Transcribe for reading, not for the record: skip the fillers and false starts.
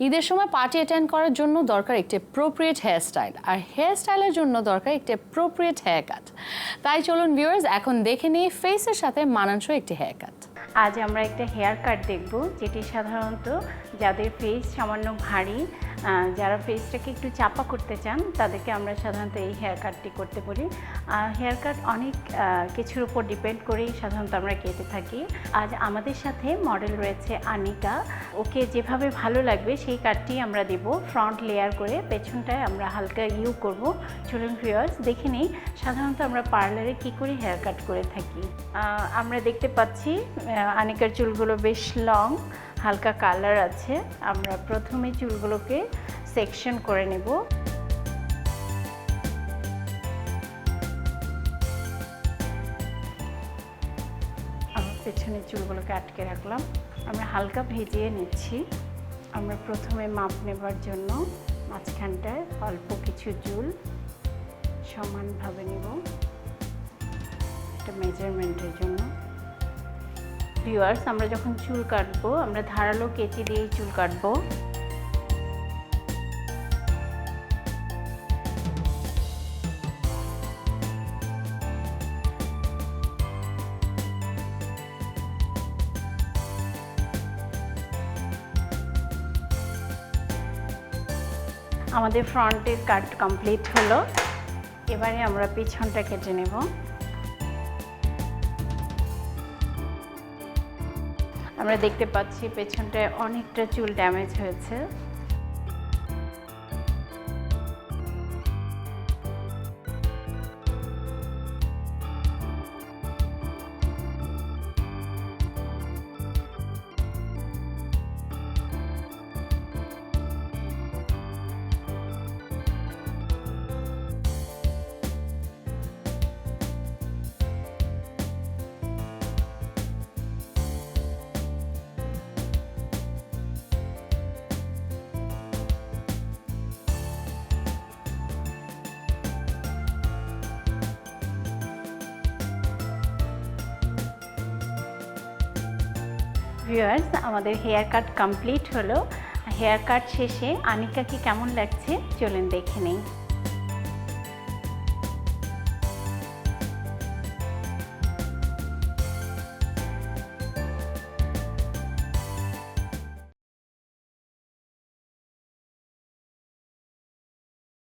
ঈদের সময় party attend করার জন্য দরকার একটি অ্যাপ্রোপ্রিয়েট হেয়ার স্টাইল, আর হেয়ার স্টাইলের জন্য দরকার একটি অ্যাপ্রোপ্রিয়েট হেয়ার কাট। তাই চলুন ভিউয়ার্স, এখন দেখে নিই ফেসের সাথে মানানসই একটি হেয়ার কাট। আজ আমরা একটা হেয়ার কাট দেখব, যেটি সাধারণত যাদের ফেস সামান্য ভারী, যারা ফেসটাকে একটু চাপা করতে চান, তাদেরকে আমরা সাধারণত এই হেয়ার কাটটি করতে বলি। হেয়ার কাট অনেক কিছুর উপর ডিপেন্ড করেই সাধারণত আমরা কেটে থাকি। আজ আমাদের সাথে মডেল রয়েছে আনিকা। ওকে যেভাবে ভালো লাগবে সেই কাটটি আমরা দেব, ফ্রন্ট লেয়ার করে, পেছনটায় আমরা হালকা ইউ করব। চলুন ভিউয়ার্স দেখে নিই সাধারণত আমরা পার্লারে কী করে হেয়ার কাট করে থাকি। আমরা দেখতে পাচ্ছি আনিকার চুলগুলো বেশ লং, হালকা কালার আছে। আমরা প্রথমে চুলগুলোকে সেকশন করে নেব। আমার পেছনের চুলগুলোকে আটকে রাখলাম। আমরা হালকা ভেজিয়ে নিচ্ছি। আমরা প্রথমে মাপ নেবার জন্য মাঝখানটায় অল্প কিছু চুল সমানভাবে নেব, এটা মেজারমেন্টের জন্য। ভিউয়ার্স, আমরা যখন চুল কাটবো আমরা ধারালো কেচি দিয়েই চুল কাটবো। আমাদের ফ্রন্টের কাট কমপ্লিট হলো। এবারে আমরা পিছনটা কেটে নেব। আমরা দেখতে পাচ্ছি পেছনটায় অনেকটা চুল ড্যামেজ হয়েছে। ভিউয়ার্স, আমাদের হেয়ার কাট কমপ্লিট হলো। হেয়ার কাট শেষে আনিকাকে কেমন লাগছে চলুন দেখে নেই।